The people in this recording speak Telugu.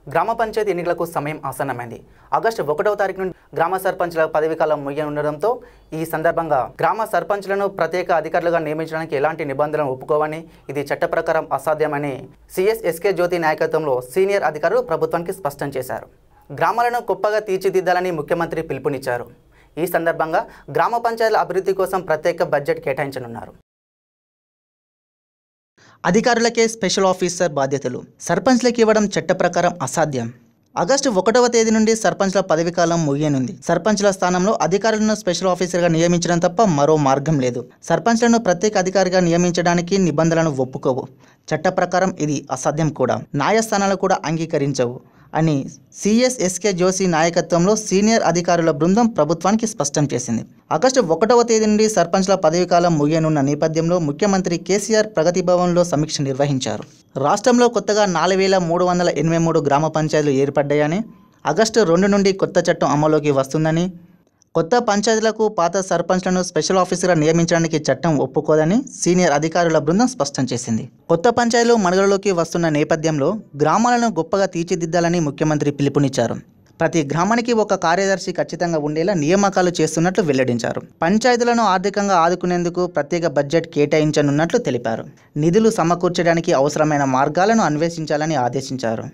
గ్రామ పంచాయతీ ఎన్నికలకు సమయం ఆసన్నమైంది. ఆగస్టు 1వ తారీఖు నుండి గ్రామ సర్పంచ్ల పదవీకాలం ముగియనుండడంతో ఈ సందర్భంగా గ్రామ సర్పంచ్లను ప్రత్యేక అధికారులుగా నియమించడానికి ఎలాంటి నిబంధనలను ఒప్పుకోవని, ఇది చట్ట ప్రకారం అసాధ్యమని సిఎస్ఎస్కే జ్యోతి నాయకత్వంలో సీనియర్ అధికారులు ప్రభుత్వానికి స్పష్టం చేశారు. గ్రామాలను గొప్పగా తీర్చిదిద్దాలని ముఖ్యమంత్రి పిలుపునిచ్చారు. ఈ సందర్భంగా గ్రామ పంచాయతీల అభివృద్ధి కోసం ప్రత్యేక బడ్జెట్ కేటాయించనున్నారు. అధికారులకే స్పెషల్ ఆఫీసర్ బాధ్యతలు సర్పంచ్లకు ఇవ్వడం చట్ట ప్రకారం అసాధ్యం. ఆగస్టు 1వ తేదీ నుండి సర్పంచ్ల పదవీకాలం ముగియనుంది. సర్పంచ్ల స్థానంలో అధికారులను స్పెషల్ ఆఫీసర్గా నియమించడం తప్ప మరో మార్గం లేదు. సర్పంచ్లను ప్రత్యేక అధికారిగా నియమించడానికి నిబంధనలను ఒప్పుకోవు. చట్ట ప్రకారం ఇది అసాధ్యం కూడా. న్యాయస్థానాలు కూడా అంగీకరించవు అని సిఎస్ఎస్కే జోషి నాయకత్వంలో సీనియర్ అధికారుల బృందం ప్రభుత్వానికి స్పష్టం చేసింది. ఆగస్టు 1వ తేదీ నుండి సర్పంచ్ల పదవీకాలం ముగియనున్న నేపథ్యంలో ముఖ్యమంత్రి కేసీఆర్ ప్రగతి భవన్లో సమీక్ష నిర్వహించారు. రాష్ట్రంలో కొత్తగా 4383 గ్రామ పంచాయతీలు ఏర్పడ్డాయని, ఆగస్టు 2 నుండి కొత్త చట్టం అమలులోకి వస్తుందని, కొత్త పంచాయతీలకు పాత సర్పంచ్లను స్పెషల్ ఆఫీసర్గా నియమించడానికి చట్టం ఒప్పుకోదని సీనియర్ అధికారుల బృందం స్పష్టం చేసింది. కొత్త పంచాయతీలు మనుగడలోకి వస్తున్న నేపథ్యంలో గ్రామాలను గొప్పగా తీర్చిదిద్దాలని ముఖ్యమంత్రి పిలుపునిచ్చారు. ప్రతి గ్రామానికి ఒక కార్యదర్శి ఖచ్చితంగా ఉండేలా నియామకాలు చేస్తున్నట్లు వెల్లడించారు. పంచాయతీలను ఆర్థికంగా ఆదుకునేందుకు ప్రత్యేక బడ్జెట్ కేటాయించనున్నట్లు తెలిపారు. నిధులు సమకూర్చడానికి అవసరమైన మార్గాలను అన్వేషించాలని ఆదేశించారు.